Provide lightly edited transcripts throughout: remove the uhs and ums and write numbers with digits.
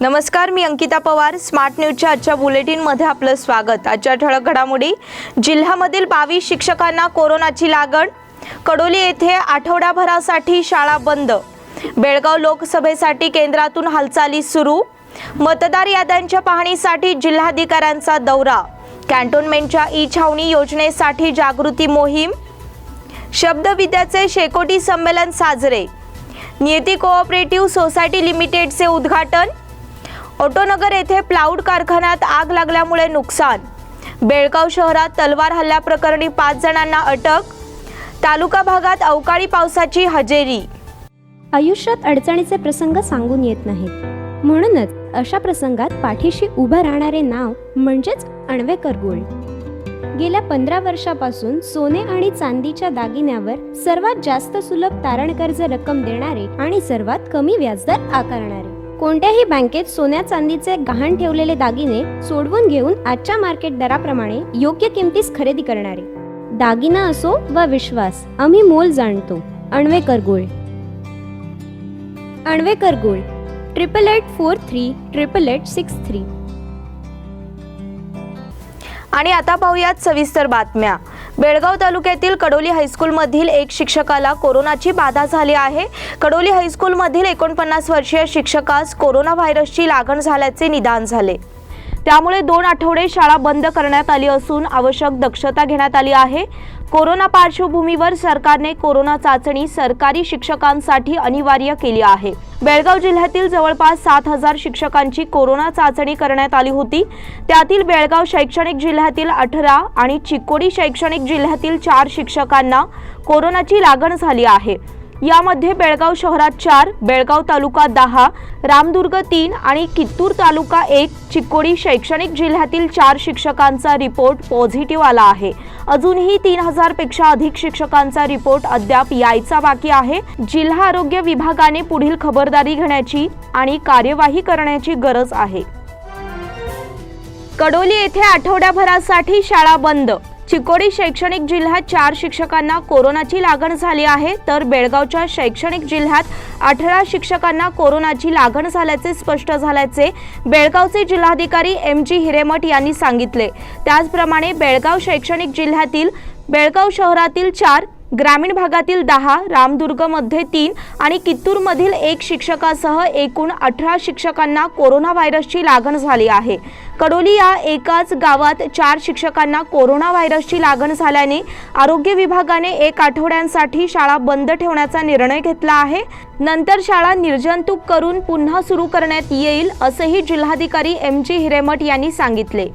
नमस्कार, मी अंकिता पवार. स्मार्ट न्यूजच्या आजच्या बुलेटिनमध्ये आपलं स्वागत. आजच्या ठळक घडामोडी. जिल्ह्यामधील 22 शिक्षकांना कोरोनाची लागण. कडोली येथे आठवड्याभरासाठी शाळा बंद. बेळगाव लोकसभेसाठी केंद्रातून हालचाली सुरू. मतदार याद्यांच्या पाहणीसाठी जिल्हाधिकाऱ्यांचा दौरा. कॅन्टोन्मेंटच्या ई-छावणी योजनेसाठी जागृती मोहीम. शब्दविद्याचे शेकोटी संमेलन साजरे. नियती कोऑपरेटिव्ह सोसायटी लिमिटेडचे उद्घाटन. ऑटोनगर येथे प्लाऊड कारखान्यात आग लागल्यामुळे नुकसान. बेळगाव शहरात तलवार हल्ल्याप्रकरणी 5 जणांना अटक. तालुका भागात अवकाळी पावसाची हजेरी. आयुष्यात अडचणीचे प्रसंग सांगून येत नाहीत, म्हणूनच अशा प्रसंगात पाठीशी उभं राहणारे नाव म्हणजेच अण्वेकर गोल्ड. गेल्या 15 वर्षापासून सोने आणि चांदीच्या दागिन्यावर सर्वात जास्त सुलभ तारण कर्ज रक्कम देणारे आणि सर्वात कमी व्याजदर आकारणारे. कोणत्याही बँकेत सोन्या चांदीचे गहाण ठेवलेले दागिने सोडवून घेऊन आजच्या मार्केट दराप्रमाणे योग्य किमतीस खरेदी करणारे. दागिना असो वा विश्वास, आम्ही मोल जाणतो. अण्वेकर गोल्ड. अण्वेकर गोल्ड 8884388863. आणि आता पाहूयात सविस्तर बातम्या. बेळगाव तालुक्यातील कडोली हायस्कूलमधील एक शिक्षकाला कोरोनाची बाधा झाली आहे. कडोली हायस्कूलमधील 49 वर्षीय शिक्षकास कोरोना व्हायरसची लागण झाल्याचे निदान झाले. त्यामुळे 2 आठवडे शाळा बंद करण्यात आली असून आवश्यक दक्षता घेण्यात आली आहे. कोरोना पार्श्वभूमीवर सरकारने कोरोना चाचणी सरकारी शिक्षकांसाठी अनिवार्य केली आहे. बेळगाव जिल्ह्यातील जवळपास 7000 शिक्षकांची कोरोना चाचणी करण्यात आली होती. त्यातील बेळगाव शैक्षणिक जिल्ह्यातील 18 आणि चिकोडी शैक्षणिक जिल्ह्यातील 4 शिक्षकांना कोरोनाची लागण झाली आहे. यामध्ये बेळगाव शहरात 4, बेळगाव तालुका 10, रामदुर्ग 3 आणि कित्तूर तालुका 1, चिकोडी शैक्षणिक जिल्ह्यातील 4 शिक्षकांचा रिपोर्ट पॉझिटिव्ह आला आहे. अजूनही 3000 पेक्षा अधिक शिक्षकांचा रिपोर्ट अद्याप यायचा बाकी आहे. जिल्हा आरोग्य विभागाने पुढील खबरदारी घेण्याची आणि कार्यवाही करण्याची गरज आहे. कडोली येथे आठवड्याभरासाठी शाळा बंद. चिकोडी शैक्षणिक जिल्ह्यात 4 शिक्षकांना कोरोनाची लागण झाली आहे, तर बेळगावच्या शैक्षणिक जिल्ह्यात 18 शिक्षकांना कोरोनाची लागण झाल्याचे स्पष्ट झाल्याचे बेळगावचे जिल्हाधिकारी MG हिरेमठ यांनी सांगितले. त्याचप्रमाणे बेळगाव शैक्षणिक जिल्ह्यातील बेळगाव शहरातील 4, ग्रामीण भागातील 10, रामदुर्गमध्ये 3 आणि कित्तूरमधील 1 शिक्षकासह एकूण 18 शिक्षकांना कोरोना व्हायरसची लागण झाली आहे. कडोली या एकाच गावात 4 शिक्षकांना कोरोना व्हायरसची लागण झाल्याने आरोग्य विभागाने 1 आठवड्यांसाठी शाळा बंद ठेवण्याचा निर्णय घेतला आहे. नंतर शाळा निर्जंतुक करून पुन्हा सुरू करण्यात येईल असेही जिल्हाधिकारी MG हिरेमठ यांनी सांगितले.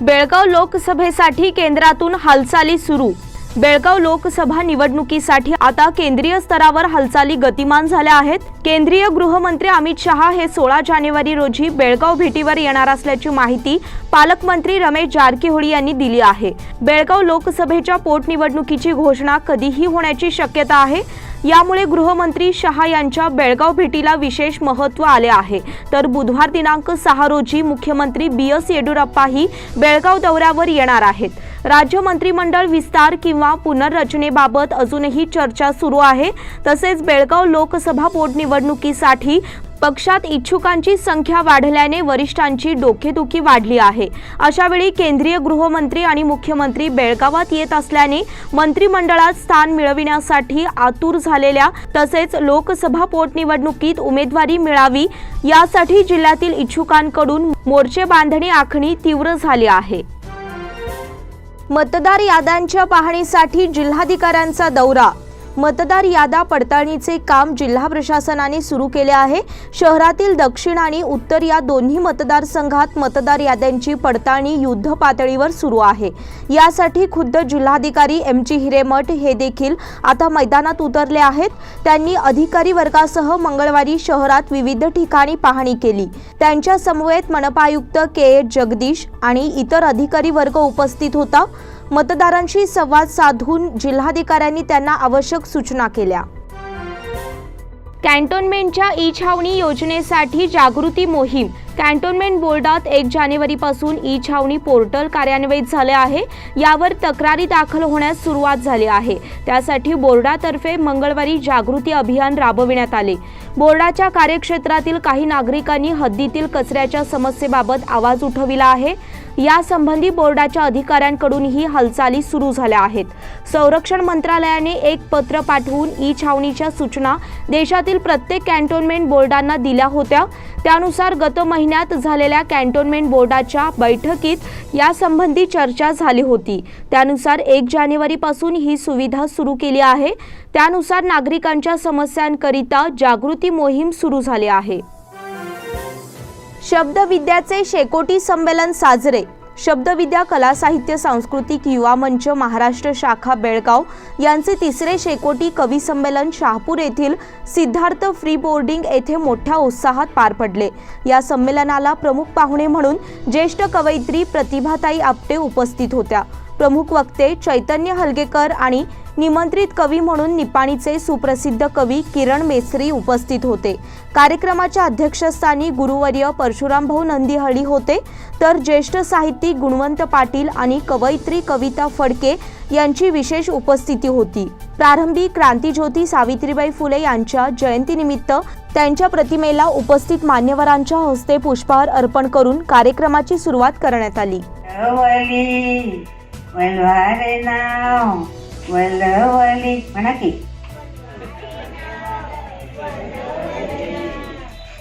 बेळगाव लोकसभेसाठी केंद्रातून हालचाली सुरू. बेळगाव लोकसभा निवडणुकीसाठी आता केंद्रीय स्तरावर हालचाली गतिमान झाल्या आहेत. केंद्रीय गृहमंत्री अमित शहा हे 16 जानेवारी रोजी बेळगाव भेटीवर येणार असल्याची माहिती पालकमंत्री रमेश जारकीहोळी यांनी दिली आहे. बेळगाव लोकसभेच्या पोटनिवडणुकीची घोषणा कधीही होण्याची शक्यता आहे. यामुळे गृहमंत्री शहा यांच्या बेळगाव भेटीला विशेष महत्त्व आले आहे. तर बुधवार दिनांक 6 रोजी मुख्यमंत्री BS येडियुरप्पाही बेळगाव दौऱ्यावर येणार आहेत. राज्य मंत्रिमंडळ विस्तार किंवा पुनर्रचनेबाबत अजूनही चर्चा सुरू आहे. तसेच बेळगाव लोकसभा पोटनिवडणुकीसाठी पक्षात इच्छुकांची संख्या वाढल्याने वरिष्ठांची डोकेदुखी वाढली आहे. अशावेळी केंद्रीय गृहमंत्री आणि मुख्यमंत्री बेळगावात येत असल्याने मंत्रिमंडळात स्थान मिळविण्यासाठी आतुर झालेल्या तसेच लोकसभा पोटनिवडणुकीत उमेदवारी मिळावी यासाठी जिल्ह्यातील इच्छुकांकडून मोर्चे बांधणी आखणी तीव्र झाली आहे. मतदार याद्यांच्या पाहणीसाठी जिल्हाधिकाऱ्यांचा दौरा. मतदार याद्या पडताळणीचे काम जिल्हा प्रशासनाने सुरू केले आहे. शहरातील दक्षिण आणि उत्तर या दोन्ही मतदारसंघात मतदार याद्यांची पडताळणी युद्ध पातळीवर सुरू आहे. यासाठी खुद्द जिल्हाधिकारी MG हिरेमठ हे देखील आता मैदानात उतरले आहेत. त्यांनी अधिकारी वर्गासह मंगळवारी शहरात विविध ठिकाणी पाहणी केली. त्यांच्या समवेत मनपा आयुक्त KH जगदीश आणि इतर अधिकारी वर्ग उपस्थित होता. मतदारांशी संवाद साधून जिल्हाधिकाऱ्यांनी त्यांना आवश्यक सूचना केल्या. कॅन्टोन्मेंटच्या ई-छावणी योजनेसाठी जागृती मोहीम. कॅन्टोन्मेंट बोर्डात 1 जानेवारीपासून ई छावणी पोर्टल कार्यान्वित झाले आहे। यावर तक्रारी दाखल होण्यास सुरुवात झाली आहे। त्यासाठी बोर्डातर्फे मंगळवारी जागृती अभियान राबविण्यात आले। बोर्डाच्या कार्यक्षेत्रातील काही नागरिकांनी हद्दीतील कचऱ्याच्या समस्येबाबत आवाज उठविला आहे। यासंबंधी बोर्डाच्या अधिकाऱ्यांकडूनही हालचाली सुरू झाल्या आहेत। संरक्षण मंत्रालयाने एक पत्र पाठवून ई छावणीच्या सूचना देशातील प्रत्येक कॅन्टोन्मेंट बोर्डांना दिल्या होत्या। त्यानुसार गत महिन्यात झालेल्या कॅन्टोन्मेंट बोर्डाच्या बैठकीत यासंबंधी चर्चा झाली होती। त्यानुसार 1 जानेवारीपासून ही सुविधा सुरू केली आहे। त्यानुसार नागरिकांच्या समस्यांकरिता जागृती मोहीम सुरू झाली आहे। शब्दविद्याचे शेकोटी संमेलन साजरे। शब्दविद्या कला साहित्य सांस्कृतिक युवा मंच महाराष्ट्र शाखा बेळगाव यांचे 3रे शेकोटी कवी संमेलन शहापूर येथील सिद्धार्थ फ्री बोर्डिंग येथे मोठ्या उत्साहात पार पडले। या संमेलनाला प्रमुख पाहुणे म्हणून ज्येष्ठ कवयित्री प्रतिभाताई आपटे उपस्थित होत्या। प्रमुख वक्ते चैतन्य हलगेकर आणि निमंत्रित कवी म्हणून निपाणीचे सुप्रसिद्ध कवी किरण मेसरी उपस्थित होते। कार्यक्रमाच्या अध्यक्षस्थानी गुरुवर्य परशुरामभाऊ नंदीहळ्ळी होते, तर ज्येष्ठ साहित्यिक गुणवंत पाटील आणि कवयित्री कविता फडके यांची विशेष उपस्थिती होती। प्रारंभी क्रांतिज्योती सावित्रीबाई फुले यांच्या जयंतीनिमित्त त्यांच्या प्रतिमेला उपस्थित मान्यवरांच्या हस्ते पुष्पहार अर्पण करून कार्यक्रमाची सुरुवात करण्यात आली। वल्हारे नाव वल्लवली म्हणा की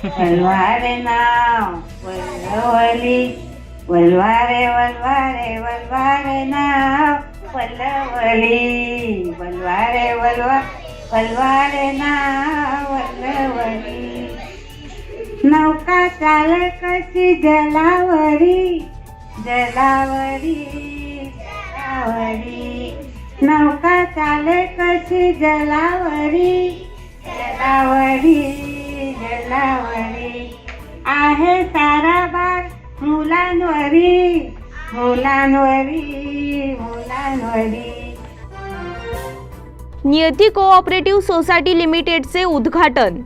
वल्हारे नाव वल्लवली वल्हारे वल्हारे वल्हारे नाव वल्लवली वल्हारे वल्हारे नाव वल्लवली नौका चालकाची जलावरी जलावरी नौका चालकाची जलावरी जलावरी जलावरी आहे सारा भार मुलांवरी मुलांवरी मुलांवरी। नियती कोऑपरेटिव्ह सोसायटी लिमिटेडचे उद्घाटन।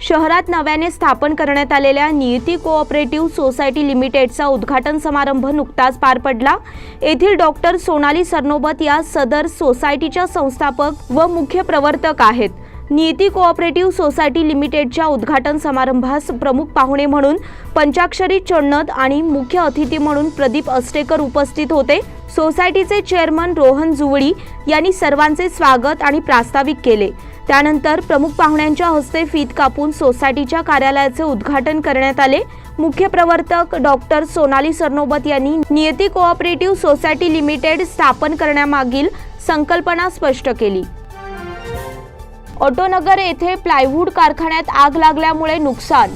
शहरात नव्याने स्थापन करण्यात आलेल्या नियती कोऑपरेटिव्ह सोसायटी लिमिटेडचा उद्घाटन समारंभ नुकताच पार पडला। येथील डॉक्टर सोनाली सरनोबत या सदर सोसायटीच्या संस्थापक व मुख्य प्रवर्तक आहेत। नियती कोऑपरेटिव्ह सोसायटी लिमिटेडच्या उद्घाटन समारंभास प्रमुख पाहुणे म्हणून पंचाक्षरी चोडनद आणि मुख्य अतिथी म्हणून प्रदीप अस्टेकर उपस्थित होते। सोसायटीचे चेअरमन रोहन जुवडी यांनी सर्वांचे स्वागत आणि प्रास्ताविक केले। त्यानंतर प्रमुख पाहुण्यांच्या हस्ते फीत कापून सोसायटीच्या कार्यालयाचे उद्घाटन करण्यात आले। मुख्य प्रवर्तक डॉक्टर सोनाली सरनोबत यांनी नियती कोऑपरेटिव्ह सोसायटी लिमिटेड स्थापन करण्यामागील संकल्पना स्पष्ट केली। ऑटोनगर येथे प्लायवूड कारखान्यात आग लागल्यामुळे नुकसान।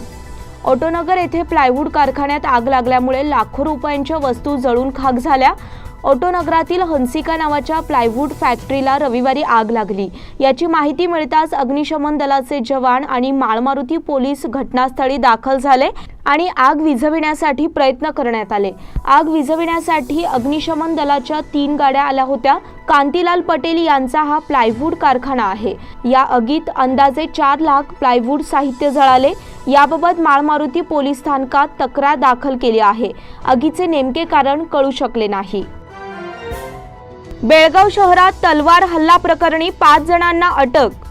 ऑटोनगर येथे प्लायवूड कारखान्यात आग लागल्यामुळे लाखो रुपयांच्या वस्तू जळून खाक झाल्या। ऑटोनगरातील हंसिका नावाच्या प्लायवूड फॅक्टरीला रविवारी आग लागली। याची माहिती मिळताच अग्निशमन दलाचे जवान आणि माळमारुती पोलीस घटनास्थळी दाखल झाले आणि आग विझविण्यासाठी प्रयत्न करण्यात आले। आग विझविण्यासाठी अग्निशमन दलाच्या 3 गाड्या आल्या होत्या। कांतीलाल पटेल यांचा हा प्लायवूड कारखाना आहे। या आगीत अंदाजे 4 लाख प्लायवूड साहित्य जळाले। याबाबत माळमारुती पोलीस स्थानकात तक्रार दाखल केली आहे। आगीचे नेमके कारण कळू शकले नाही। बेळगाव शहरात तलवार हल्ला प्रकरणी 5 जणांना अटक।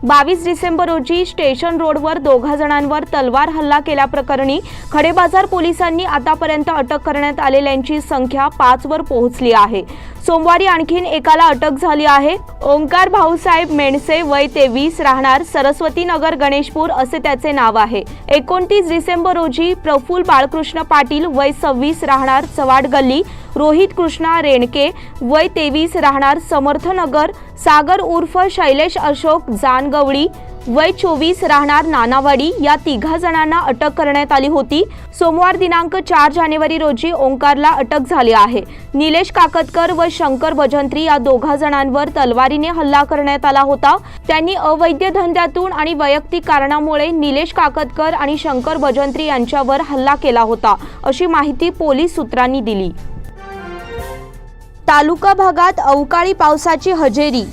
22 डिसेंबर रोजी स्टेशन रोडवर 2 जणांवर तलवार हल्ला केल्याप्रकरणी खडेबाजार पोलिसांनी आतापर्यंत अटक करण्यात आलेल्यांची संख्या 5 वर पोहोचली आहे। सोमवारी आणखीन एकाला अटक झाली आहे। ओंकार भाऊसाहेब मेणसे वय 23 राहणार सरस्वती नगर गणेशपूर असे त्याचे नाव आहे। 29 डिसेंबर रोजी प्रफुल्ल बाळकृष्ण पाटील वय 26 राहणार चवाड गल्ली, रोहित कृष्णा रेणके वय 23 राहणार समर्थनगर, सागर उर्फ शैलेश अशोक जानगवडी वय 24 राहणार नानावाडी या 3 जणांना अटक करण्यात आली होती। सोमवार दिनांक 4 जानेवारी रोजी ओंकारला अटक झाली आहे। निलेश काकतकर व शंकर भजंत्री या 2 जणांवर तलवारीने हल्ला करण्यात आला होता। त्यांनी अवैध धंद्यातून आणि वैयक्तिक कारणामुळे निलेश काकतकर आणि शंकर भजंत्री यांच्यावर हल्ला केला होता, अशी माहिती पोलीस सूत्रांनी दिली। तालुका भागात अवकाळी पावसाची हजेरी।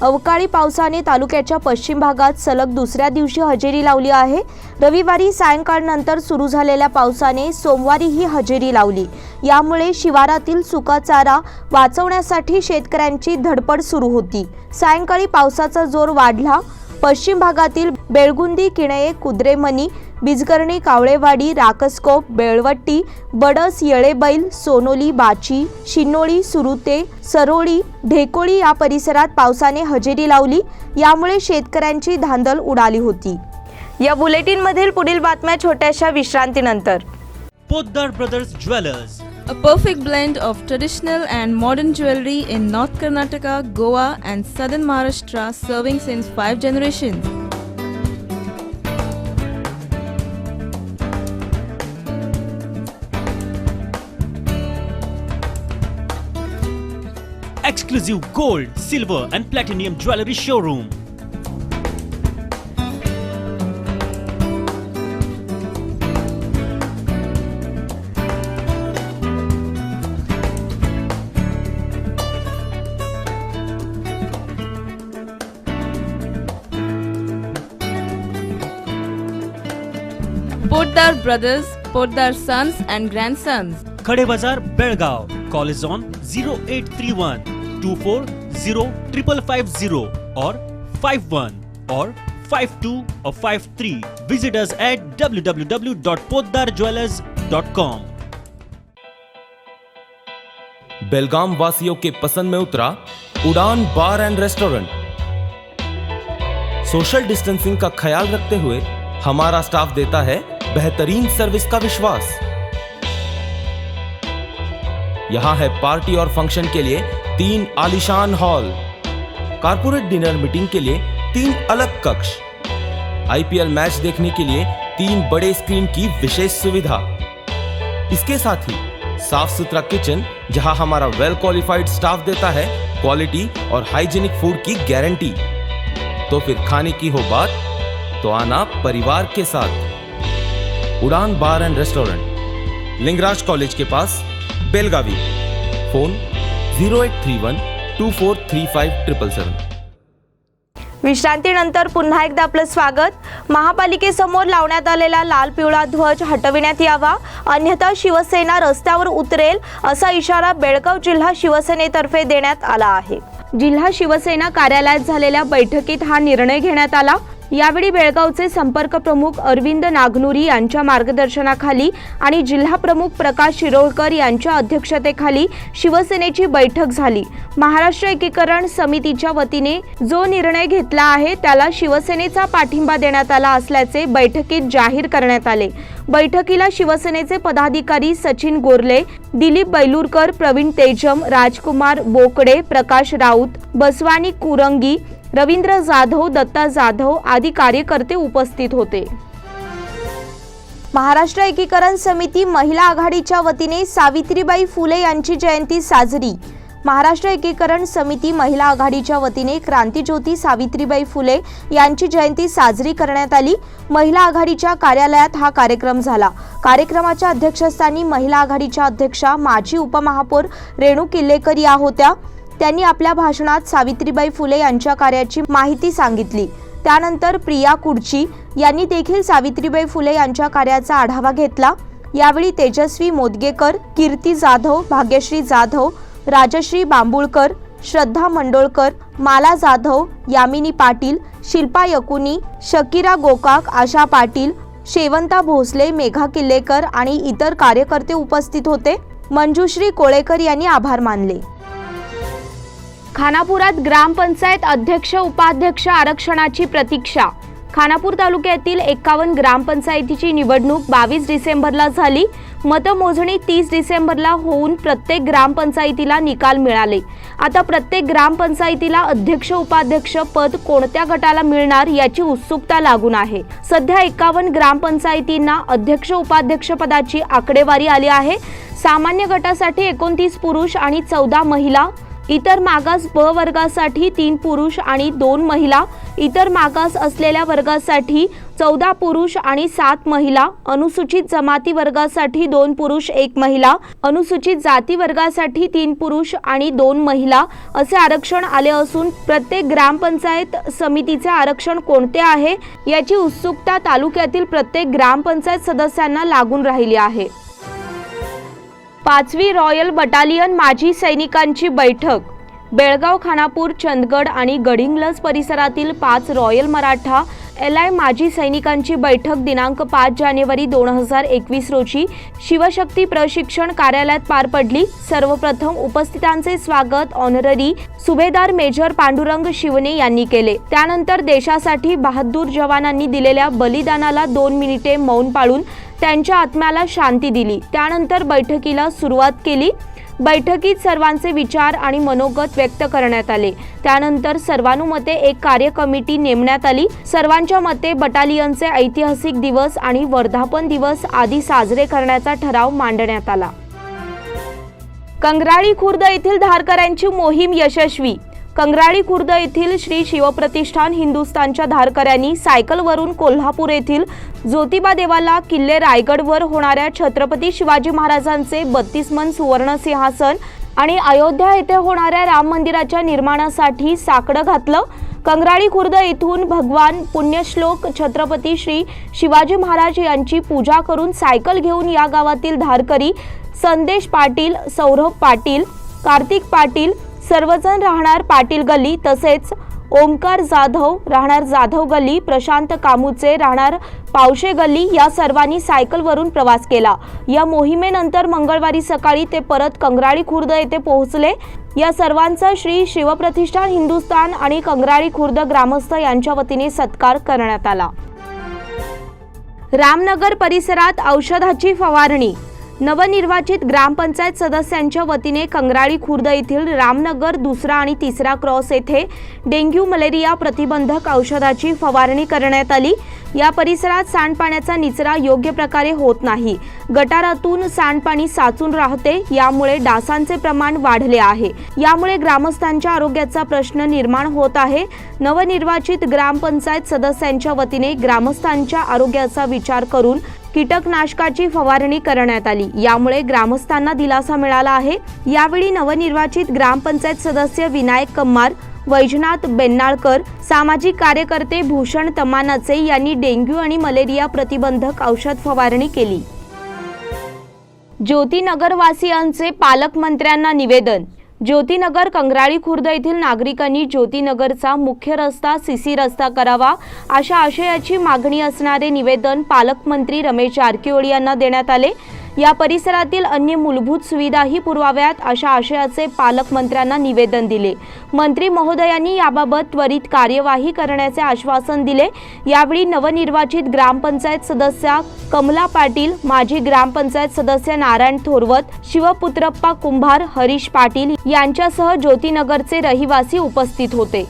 अवकाळी पावसाने तालुक्याच्या पश्चिम भागात सलग दुसऱ्या दिवशी हजेरी लावली आहे. रविवारी सायंकाळनंतर सुरू झालेल्या पावसाने सोमवारीही हजेरी लावली. यामुळे शिवारातील सुका चारा वाचवण्यासाठी शेतकऱ्यांची धडपड सुरू होती. सायंकाळी पावसाचा जोर वाढला. पश्चिम भागातील बेळगुंदी, किणये, कुद्रेमणी, बिजगर्णी, कावळेवाडी, राकसकोप, बेळवट्टी, बडस, येळेबैल, सोनोली, बाची, शिन्नोळी, सुरुते, सरोळी, ढेकोळी या परिसरात पावसाने हजेरी लावली. यामुळे शेतकऱ्यांची धांदल उडाली होती. या बुलेटिनमधील पुढील बातम्या छोट्याशा विश्रांतीनंतर. Poddar Brothers Jewelers, A perfect blend of traditional and modern jewelry in North Karnataka, Goa and southern Maharashtra, serving since 5 generations. exclusive gold, silver and platinum jewelry showroom. Poddar Brothers, Poddar Sons and Grandsons. Khade Bazar, Belgaum. Call is on 0831 240 5550 or 51 or 52 or 53. Visit us at www.poddarjewelers.com. बेलगाम वासियों के पसंद में उतरा उड़ान बार end restaurant. Social distancing का ख्याल रखते हुए हमारा स्टाफ देता है बेहतरीन सर्विस का विश्वास। यहां है पार्टी और फंक्शन के लिए 3 आलीशान हॉल, कारपोरेट डिनर मीटिंग के लिए 3 अलग कक्ष, आईपीएल मैच देखने के लिए 3 बड़े स्क्रीन की विशेष सुविधा। इसके साथ ही साफ सुथरा किचन जहां हमारा वेल क्वालिफाइड स्टाफ देता है क्वालिटी और हाइजीनिक फूड की गारंटी। तो फिर खाने की हो बात तो आना परिवार के साथ। उड़ान बार एंड रेस्टोरेंट, लिंगराज कॉलेज के पास, बेलगावी। फोन 0831 243577। विश्रांतीनंतर पुन्हा एकदा आपलं स्वागत. महापालिकेसमोर लावण्यात आलेला लाल पिवळा ध्वज हटविण्यात यावा, अन्यथा शिवसेना रस्त्यावर उतरेल असा इशारा बेळगाव जिल्हा शिवसेनेतर्फे देण्यात आला आहे. जिल्हा शिवसेना कार्यालयात झालेल्या बैठकीत हा निर्णय घेण्यात आला. यावेळी बेळगावचे संपर्क प्रमुख अरविंद नागनुरी यांच्या मार्गदर्शनाखाली आणि जिल्हा प्रमुख प्रकाश शिरोळकर यांच्या अध्यक्षतेखाली शिवसेनेची बैठक झाली. महाराष्ट्र एकीकरण समितीच्या वतीने जो निर्णय घेतला आहे त्याला शिवसेनेचा पाठिंबा देण्यात आला असल्याचे बैठकीत जाहीर करण्यात आले. बैठकीला शिवसेनेचे पदाधिकारी सचिन गोरले, दिलीप बैलूरकर, प्रवीण तेजम, राजकुमार बोकडे, प्रकाश राऊत, बसवानी कुरंगी, रवींद्र जाधव, दत्ता जाधव आदी कार्यकर्ते उपस्थित होते. महाराष्ट्र एकीकरण समिती महिला आघाडीच्या वतीने सावित्रीबाई फुले यांची जयंती साजरी. महाराष्ट्र एकीकरण समिती महिला आघाडीच्या वतीने क्रांतीज्योती सावित्रीबाई फुले यांची जयंती साजरी करण्यात आली. महिला आघाडीच्या कार्यालयात हा कार्यक्रम झाला. कार्यक्रमाच्या अध्यक्षस्थानी महिला आघाडीच्या अध्यक्षा माजी उपमहापौर रेणू किल्लेकर या होत्या. त्यांनी आपल्या भाषणात सावित्रीबाई फुले यांच्या कार्याची माहिती सांगितली. त्यानंतर प्रिया कुडची यांनी देखील सावित्रीबाई फुले यांच्या कार्याचा आढावा घेतला. यावेळी तेजस्वी मोदगेकर, कीर्ती जाधव, भाग्यश्री जाधव, राजश्री बांबुळकर, श्रद्धा मंडोळकर, माला जाधव, यामिनी पाटील, शिल्पा यकुनी, शकीरा गोकाक, आशा पाटील, शेवंता भोसले, मेघा किल्लेकर आणि इतर कार्यकर्ते उपस्थित होते. मंजुश्री कोळेकर यांनी आभार मानले. खानापुरात ग्रामपंचायत अध्यक्ष उपाध्यक्ष आरक्षणाची प्रतीक्षा. खानापूर तालुक्यातील 51 ग्रामपंचायतीची निवडणूक 22 डिसेंबरला झाली. मतमोजणी 30 डिसेंबरला होऊन प्रत्येक ग्रामपंचायतीला निकाल मिळाले. आता प्रत्येक ग्रामपंचायतीला अध्यक्ष उपाध्यक्ष पद कोणत्या गटाला मिळणार याची उत्सुकता लागून आहे. सध्या 51 ग्रामपंचायतींना अध्यक्ष उपाध्यक्ष पदाची आकडेवारी आली आहे. सामान्य गटासाठी 29 पुरुष आणि 14 महिला, इतर मागास ब वर्गासाठी 3 पुरुष आणि 2 महिला, इतर मागास असलेल्या वर्गासाठी 14 पुरुष आणि 7 महिला, अनुसूचित जमाती वर्गासाठी 2 पुरुष 1 महिला, अनुसूचित जाती वर्गासाठी 3 पुरुष आणि 2 महिला असे आरक्षण आले असून प्रत्येक ग्रामपंचायत समितीचे आरक्षण कोणते आहे याची उत्सुकता तालुक्यातील प्रत्येक ग्रामपंचायत सदस्यांना लागून राहिली आहे. 5वी रॉयल बटालियन माजी सैनिकांची बैठक. बेळगाव, खानापूर, चंदगड आणि गडिंग्लज परिसरातील 5 रॉयल मराठा LI माजी सैनिकांची बैठक दिनांक 5 जानेवारी 2021 रोजी शिवशक्ती प्रशिक्षण कार्यालयात पार पडली. सर्वप्रथम उपस्थितांचे स्वागत ऑनररी सुभेदार मेजर पांडुरंग शिवने यांनी केले. त्यानंतर देशासाठी बहादूर जवानांनी दिलेल्या बलिदानाला 2 मिनिटे मौन पाळून त्यांच्या आत्म्याला शांती दिली. त्यानंतर बैठकीला सुरुवात केली. बैठकीत सर्वांचे विचार आणि मनोगत व्यक्त करण्यात आले. त्यानंतर सर्वानुमते एक कार्य कमिटी नेमण्यात आली. सर्वांच्या मते बटालियनचे ऐतिहासिक दिवस आणि वर्धापन दिवस आदी साजरे करण्याचा ठराव मांडण्यात आला. कंगराळी खुर्द येथील धारकऱ्यांची मोहीम यशस्वी. कंगराळी खुर्द येथील श्री शिवप्रतिष्ठान हिंदुस्थानच्या धारकऱ्यांनी सायकलवरून कोल्हापूर येथील ज्योतिबा देवाला, किल्ले रायगडवर होणाऱ्या छत्रपती शिवाजी महाराजांचे 32 मन सुवर्ण सिंहासन आणि अयोध्या येथे होणाऱ्या राम मंदिराच्या निर्माणासाठी साकडं घातलं. कंगराळी खुर्द येथून भगवान पुण्यश्लोक छत्रपती श्री शिवाजी महाराज यांची पूजा करून सायकल घेऊन या गावातील धारकरी संदेश पाटील, सौरभ पाटील, कार्तिक पाटील सर्वजण राहणार पाटील गल्ली, तसेच ओमकार जाधव राहणार जाधव गल्ली, प्रशांत कामुचे राहणार पावशे गल्ली या सर्वांनी सायकलवरून प्रवास केला. या मोहिमेनंतर मंगळवारी सकाळी ते परत कंगराळी खुर्द येथे पोहोचले. या सर्वांचा श्री शिवप्रतिष्ठान हिंदुस्थान आणि कंगराळी खुर्द ग्रामस्थ यांच्या वतीने सत्कार करण्यात आला. रामनगर परिसरात औषधाची फवारणी. नवनिर्वाचित ग्रामपंचायत सदस्यांच्या वतीने कंगराळी खुर्द येथील रामनगर 2रा आणि 3रा क्रॉस येथे डेंग्यू मलेरिया प्रतिबंधक औषधाची फवारणी करण्यात आली. या परिसरात सांडपाण्याचा निचरा योग्य प्रकारे होत नाही. गटारातून सांडपाणी साचून राहते. यामुळे डासांचे प्रमाण वाढले आहे. यामुळे ग्रामस्थांच्या आरोग्याचा प्रश्न निर्माण होत आहे. नवनिर्वाचित ग्रामपंचायत सदस्यांच्या वतीने ग्रामस्थांच्या आरोग्याचा विचार करून कीटकनाशकाची फवारणी करण्यात आली. यामुळे ग्रामस्थांना दिलासा मिळाला आहे. यावेळी नवनिर्वाचित ग्रामपंचायत सदस्य विनायक कम्मार, वैजनाथ बेन्नाळकर, सामाजिक कार्यकर्ते भूषण तमानाचे यांनी डेंग्यू आणि मलेरिया प्रतिबंधक औषध फवारणी केली. ज्योतिनगरवासियांचे पालकमंत्र्यांना निवेदन. ज्योतिनगर कंगराळी खुर्द येथील नागरिकांनी ज्योतिनगरचा मुख्य रस्ता सीसी रस्ता करावा अशा आशयाची मागणी असणारे निवेदन पालकमंत्री रमेश जारकीहोळी यांना देण्यात आले. या परिसरातील अन्य मूलभूत सुविधाही पुरवाव्यात अशा आशयाचे पालकमंत्र्यांना निवेदन दिले. मंत्री महोदयांनी याबाबत त्वरित कार्यवाही करण्याचे आश्वासन दिले. यावेळी नवनिर्वाचित ग्रामपंचायत सदस्या कमला पाटील, माजी ग्रामपंचायत सदस्य नारायण थोरवत, शिवपुत्रप्पा कुंभार, हरीश पाटील यांच्यासह ज्योतिनगरचे रहिवासी उपस्थित होते.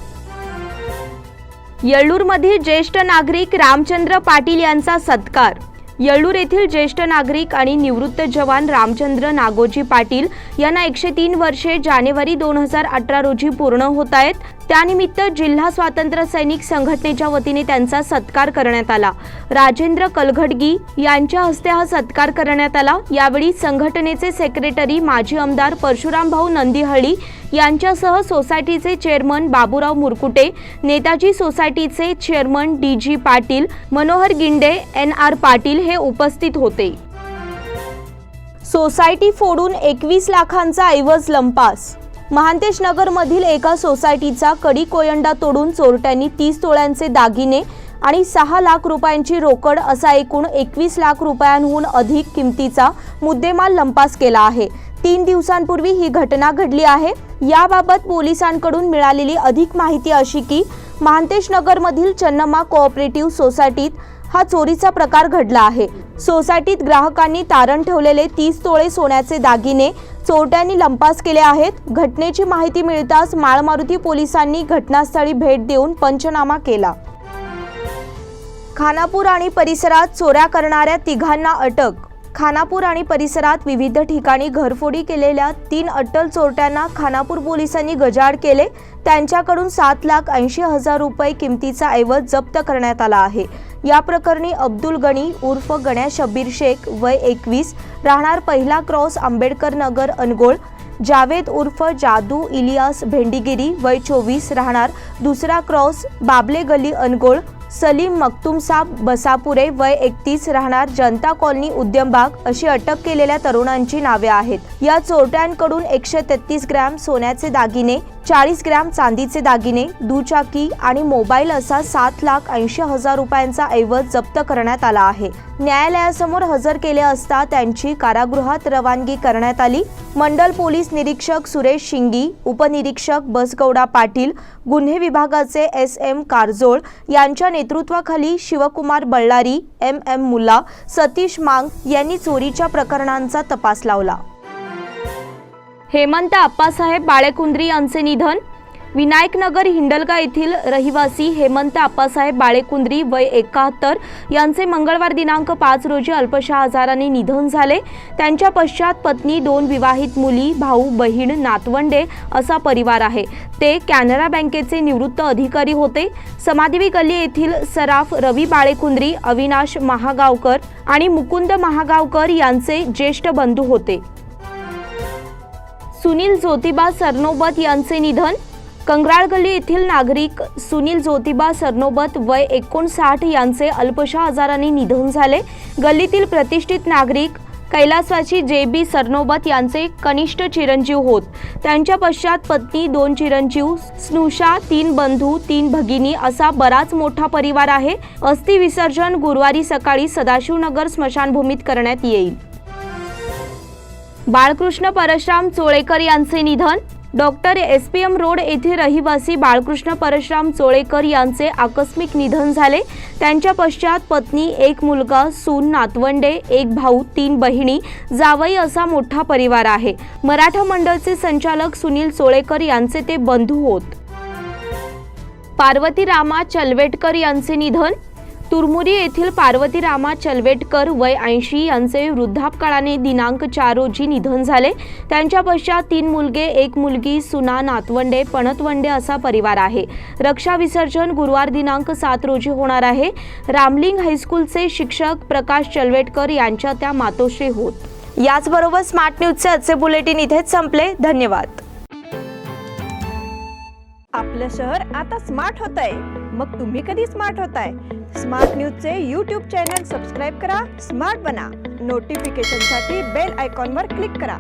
येळ्ळूरमधील ज्येष्ठ नागरिक रामचंद्र पाटील यांचा सत्कार. येळ्ळूर येथील ज्येष्ठ नागरिक आणि निवृत्त जवान रामचंद्र नागोजी पाटील यांना 103 वर्षे जानेवारी 2018 रोजी पूर्ण होत आहेत. त्यानिमित्त जिल्हा स्वातंत्र्य सैनिक संघटनेच्या वतीने त्यांचा सत्कार करण्यात आला. राजेंद्र कलघटगी यांच्या हस्ते हा सत्कार करण्यात आला. यावेळी संघटनेचे सेक्रेटरी माजी आमदार परशुरामभाऊ नंदीहळ्ळी यांच्यासह सोसायटीचे चेअरमन बाबूराव मुरकुटे, नेताजी सोसायटीचे chairman DG Patil, Manohar Ginde, NR Patil हे उपस्थित होते. सोसायटी फोडून 21 लाखांचा ऐवज लंपास. महांतेश नगरमधील एका सोसायटीचा कडी कोयंडा तोडून चोरट्यांनी 30 तोळ्यांचे दागिने आणि 6 लाख रुपयांची रोकड असा एकूण 21 लाख रुपयांहून अधिक किमतीचा मुद्देमाल लंपास केला आहे. 3 दिवसांपूर्वी ही घटना घडली आहे. याबाबत पोलिसांकडून मिळालेली अधिक माहिती अशी की महांतेश नगरमधील चन्नमा कोऑपरेटिव्ह सोसायटीत हा चोरीचा प्रकार घडला आहे. सोसायटीत ग्राहकांनी तारण ठेवलेले 30 तोळे सोन्याचे दागिने चोरट्यांनी लंपास केले आहेत. घटनेची माहिती मिळताच माळमारुती पोलिसांनी घटनास्थळी भेट देऊन पंचनामा केला. खानापूर आणि परिसरात चोऱ्या करणाऱ्या 3घांना अटक. खानापूर आणि परिसरात विविध ठिकाणी घरफोडी केलेल्या 3 अट्टल चोरट्यांना खानापूर पोलिसांनी गजाआड केले. त्यांच्याकडून 7,80,000 रुपये किमतीचा ऐवज जप्त करण्यात आला आहे. या प्रकरणी अब्दुल गणी उर्फ गण्या शब्बीर शेख वय 21 राहणार पहिला क्रॉस आंबेडकर नगर अनगोळ, जावेद उर्फ जादू इलियास भेंडीगिरी वय 24 राहणार दुसरा क्रॉस बाबले गली अनगोळ, सलीम मक्तुमसाब बसापुरे वय 31 राहणार जनता कॉलनी उद्यमबाग अशी अटक केलेल्या तरुणांची नावे आहेत. या चोरट्यांकडून 133 ग्रॅम सोन्याचे दागिने, 40 ग्रॅम चांदीचे दागिने, दुचाकी आणि मोबाईल असा 7,80,000 रुपयांचा ऐवज जप्त करण्यात आला आहे. न्यायालयासमोर हजर केले असता त्यांची कारागृहात रवानगी करण्यात आली. मंडल पोलीस निरीक्षक सुरेश शिंगी, उपनिरीक्षक बसगौडा पाटील, गुन्हे विभागाचे SM कारजोळ यांच्या नेतृत्वाखाली शिवकुमार बल्लारी, MM मुल्ला, सतीश मांग यांनी चोरीच्या प्रकरणांचा तपास लावला. हेमंत आप्पासाहेब बाळेकुंद्री यांचे निधन. विनायकनगर हिंडलगा येथील रहिवासी हेमंत आप्पासाहेब बाळेकुंद्री वय 71 यांचे मंगळवार दिनांक 5 रोजी अल्पशा आजाराने निधन झाले. त्यांच्या पश्चात पत्नी, 2 विवाहित मुली, भाऊ, बहीण, नातवंडे असा परिवार आहे. ते कॅनरा बँकेचे निवृत्त अधिकारी होते. समाधिवी गल्ली येथील सराफ रवी बाळेकुंद्री, अविनाश महागावकर आणि मुकुंद महागावकर यांचे ज्येष्ठ बंधू होते. सुनील ज्योतिबा सरनोबत यांचे निधन. कंगराळ गल्ली येथील नागरिक सुनील ज्योतिबा सरनोबत वय 59 यांचे अल्पशा आजाराने निधन झाले. गल्लीतील प्रतिष्ठित नागरिक कैलासवासी JB सरनोबत यांचे कनिष्ठ चिरंजीव होत. त्यांच्या पश्चात पत्नी, 2 चिरंजीव, स्नुषा, 3 बंधू, 3 भगिनी असा बराच मोठा परिवार आहे. अस्थि विसर्जन गुरुवारी सकाळी सदाशिवनगर स्मशानभूमीत करण्यात येईल. बाळकृष्ण परशुराम चोळेकर यांचे निधन. डॉक्टर SPM रोड येथे रहिवासी बाळकृष्ण परशुराम चोळेकर यांचे आकस्मिक निधन झाले. त्यांच्या पश्चात पत्नी, 1 मुलगा, सून, नातवंडे, 1 भाऊ, 3 बहिणी, जावई असा मोठा परिवार आहे. मराठा मंडळचे संचालक सुनील चोळेकर यांचे ते बंधू होत. पार्वती रामा चलवेटकर यांचे निधन. तुरमुरी येथील पार्वती रामा चलवेटकर वय 80 यांचे वृद्धापकाळाने दिनांक 4 रोजी निधन झाले. त्यांच्या पश्चात 3 मुलगे, 1 मुलगी, सुना, नातवंडे, पणतवंडे असा परिवार आहे. रक्षा विसर्जन गुरुवार दिनांक 7 रोजी होणार आहे. रामलिंग हायस्कूलचे शिक्षक प्रकाश चलवेटकर यांच्या त्या मातोश्री होत. याचबरोबर स्मार्ट न्यूजचे आजचे बुलेटिन इथेच संपले. धन्यवाद. आपलं शहर आता स्मार्ट होतंय. मग तुम्ही कधी स्मार्ट होताय? स्मार्ट न्यूजचे YouTube चॅनल सबस्क्राईब करा, स्मार्ट बना. नोटिफिकेशनसाठी बेल आयकॉनवर क्लिक करा.